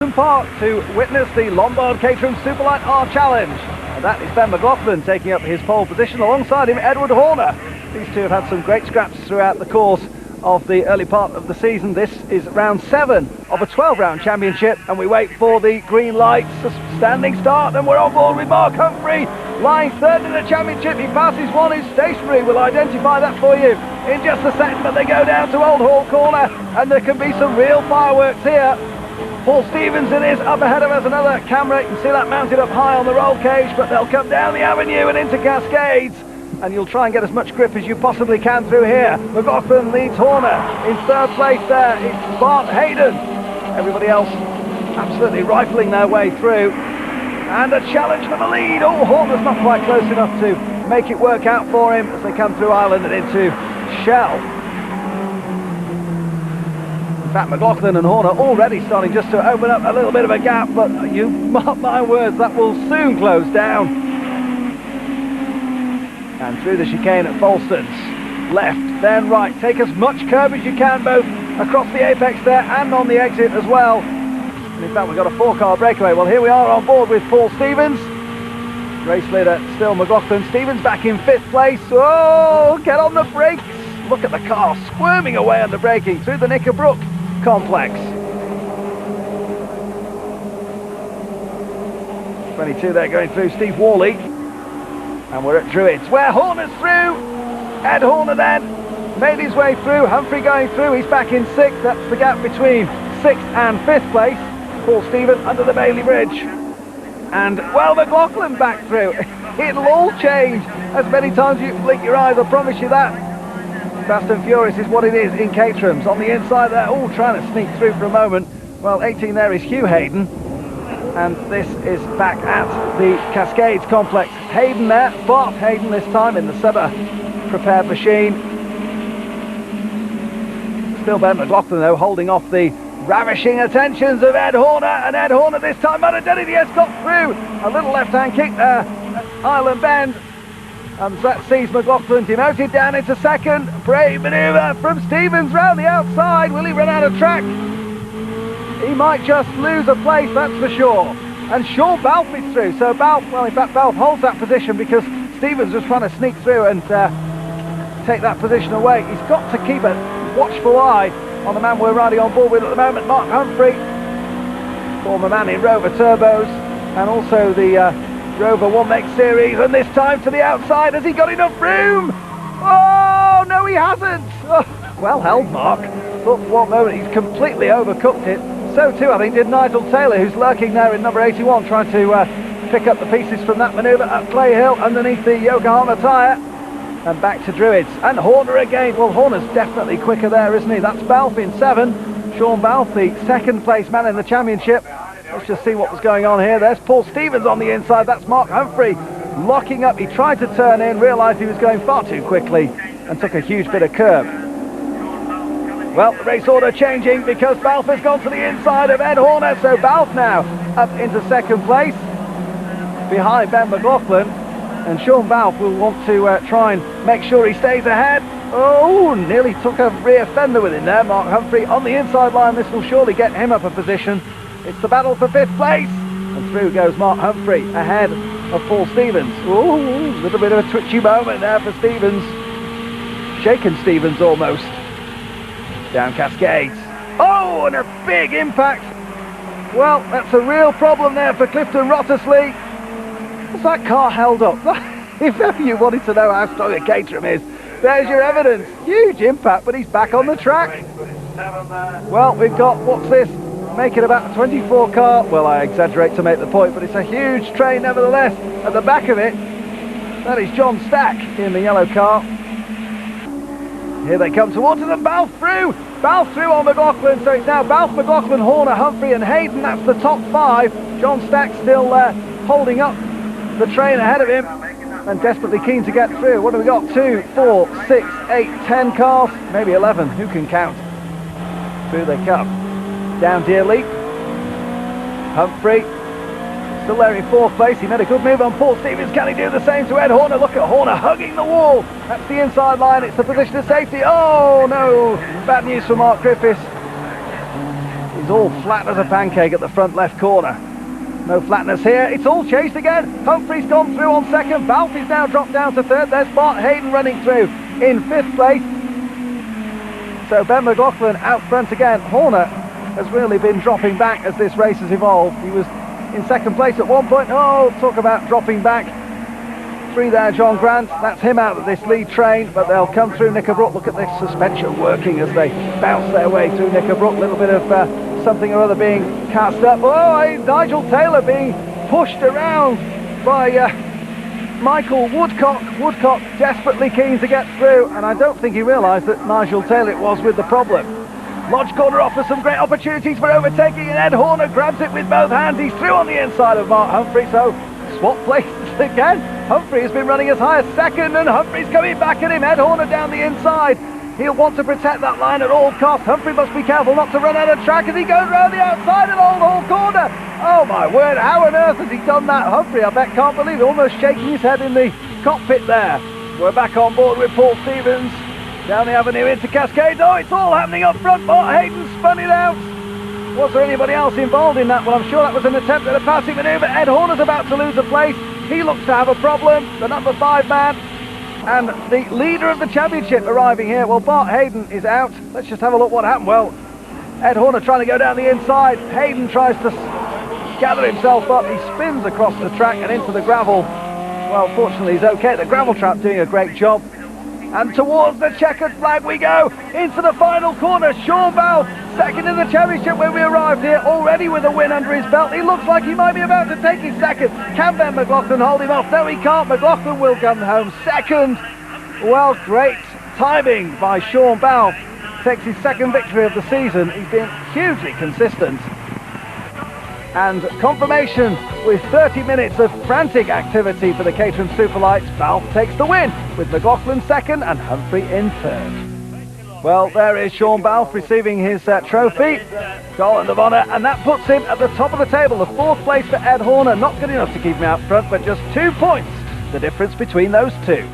Oulton Park to witness the Lombard Caterham Superlight R challenge. And that is Ben McLaughlin taking up his pole position, alongside him Edward Horner. These two have had some great scraps throughout the course of the early part of the season. This is round 7 of a 12-round championship, and we wait for the green lights, a standing start, and we're on board with Mark Humphrey, lying third in the championship. He passes one who's stationary. We'll identify that for you in just a second, but they go down to Old Hall Corner, and there can be some real fireworks here. Paul Stevenson is up ahead of us, another camera. You can see that mounted up high on the roll cage, but they'll come down the avenue and into Cascades, and you'll try and get as much grip as you possibly can through here. McLaughlin leads Horner. In third place there, it's Bart Hayden. Everybody else absolutely rifling their way through. And a challenge for the lead. Oh, Horner's not quite close enough to make it work out for him as they come through Ireland and into Shell. In fact, McLaughlin and Horner already starting just to open up a little bit of a gap, but you mark my words, that will soon close down. And through the chicane at Folston's, left, then right. Take as much curb as you can, both across the apex there and on the exit as well. And in fact, we've got a 4-car breakaway. Well, here we are on board with Paul Stevens. Race leader still McLaughlin. Stevens back in 5th place. Oh, get on the brakes. Look at the car squirming away under braking through the Knickerbrook complex. 22 there going through Steve Worley. And we're at Druids, where Horner's through. Ed Horner then made his way through. Humphrey going through. He's back in 6th. That's the gap between 6th and 5th place. Paul Stevens under the Bailey Bridge. And, well, McLaughlin back through. It'll all change as many times you blink your eyes, I promise you that. Fast and Furious is what it is in Caterham's. On the inside there, all trying to sneak through for a moment. Well, 18 there is Hugh Hayden. And this is back at the Cascades complex. Hayden there, Bart Hayden this time in the Seba prepared machine. Still Ben McLaughlin though, holding off the ravishing attentions of Ed Horner, and Ed Horner this time might have done it. He has got through. A little left-hand kick there at Island Bend, and that sees McLaughlin demoted down into 2nd. Brave manoeuvre from Stevens round the outside. Will he run out of track? He might just lose a place, that's for sure. And Sean Balfe is through. So Balfe, well, in fact, Balfe holds that position because Stevens was trying to sneak through and take that position away. He's got to keep a watchful eye on the man we're riding on board with at the moment, Mark Humphrey, former man in Rover Turbos, and also the Rover 1 Series, and this time to the outside. Has he got enough room? Oh, no, he hasn't. Oh, well held, Mark. Thought for one moment he's completely overcooked it. So too, I think, did Nigel Taylor, who's lurking there in number 81, trying to pick up the pieces from that manoeuvre at Clay Hill underneath the Yokohama tyre. And back to Druids. And Horner again. Well, Horner's definitely quicker there, isn't he? That's Balfe in 7. Sean Balfe, the 2nd place man in the championship. Let's just see what was going on here. There's Paul Stevens on the inside. That's Mark Humphrey locking up. He tried to turn in, realised he was going far too quickly, and took a huge bit of curb. Well, the race order changing because Balfe has gone to the inside of Ed Horner. So Balfe now up into 2nd place behind Ben McLaughlin. And Sean Balfe will want to try and make sure he stays ahead. Oh, nearly took a rear fender with him there. Mark Humphrey on the inside line. This will surely get him up a position. It's the battle for 5th place. And through goes Mark Humphrey ahead of Paul Stevens. Oh, a little bit of a twitchy moment there for Stevens. Shaken Stevens almost. Down Cascades. Oh, and a big impact. Well, that's a real problem there for Clifton Wrottesley. Has that car held up? If ever you wanted to know how strong a Caterham is, there's your evidence. Huge impact, but he's back on the track. Well, we've got, what's this? Make it about a 24 car. Well, I exaggerate to make the point, but it's a huge train nevertheless. At the back of it, that is John Stack in the yellow car. Here they come towards us, and Balfe through. Balfe through on McLaughlin, so it's now Balfe, McLaughlin, Horner, Humphrey and Hayden. That's the top 5. John Stack still holding up the train ahead of him and desperately keen to get through. What have we got? 2, 4, 6, 8, 10 cars, maybe 11. Who can count? Through they come. Down Deerleap. Humphrey still there in 4th place. He made a good move on Paul Stevens. Can he do the same to Ed Horner? Look at Horner hugging the wall. That's the inside line. It's the position of safety. Oh no, bad news for Mark Griffiths. He's It's all flat as a pancake at the front left corner. No flatness here. It's all chased again. Humphrey's gone through on second. Balfe's now dropped down to third. There's Bart Hayden running through in fifth place. So Ben McLaughlin out front again. Horner has really been dropping back as this race has evolved. He was in second place at one point. Oh, talk about dropping back. Three there, John Grant. That's him out of this lead train, but they'll come through Knickerbrook. Look at this suspension working as they bounce their way through Knickerbrook. A little bit of something or other being cast up. Oh, Nigel Taylor being pushed around by Michael Woodcock. Woodcock desperately keen to get through, and I don't think he realised that Nigel Taylor was with the problem. Lodge Corner offers some great opportunities for overtaking, and Ed Horner grabs it with both hands. He's through on the inside of Mark Humphrey, so swap places again. Humphrey has been running as high as second, and Humphrey's coming back at him. Ed Horner down the inside. He'll want to protect that line at all costs. Humphrey must be careful not to run out of track as he goes round the outside of Old Hall Corner. Oh my word, how on earth has he done that? Humphrey, I bet, can't believe it, almost shaking his head in the cockpit there. We're back on board with Paul Stevens. Down the avenue into Cascades. Oh, it's all happening up front. Bart Hayden spun it out. Was there anybody else involved in that? Well, I'm sure that was an attempt at a passing manoeuvre. Ed Horner's about to lose a place. He looks to have a problem. The number 5 man and the leader of the championship arriving here. Well, Bart Hayden is out. Let's just have a look what happened. Well, Ed Horner trying to go down the inside. Hayden tries to gather himself up. He spins across the track and into the gravel. Well, fortunately he's okay. The gravel trap doing a great job. And towards the checkered flag we go, into the final corner. Sean Bell, second in the championship when we arrived here, already with a win under his belt. He looks like he might be about to take his second. Can Ben McLaughlin hold him off? No, he can't. McLaughlin will come home second. Well, great timing by Sean Bell. Takes his second victory of the season. He's been hugely consistent. And confirmation with 30 minutes of frantic activity for the Caterham Superlights. Balfe takes the win with McLaughlin second and Humphrey in third. Well, there is Sean Balfe receiving his trophy, Garland of Honour, and that puts him at the top of the table. The fourth place for Ed Horner, not good enough to keep him out front, but just 2 points, the difference between those two.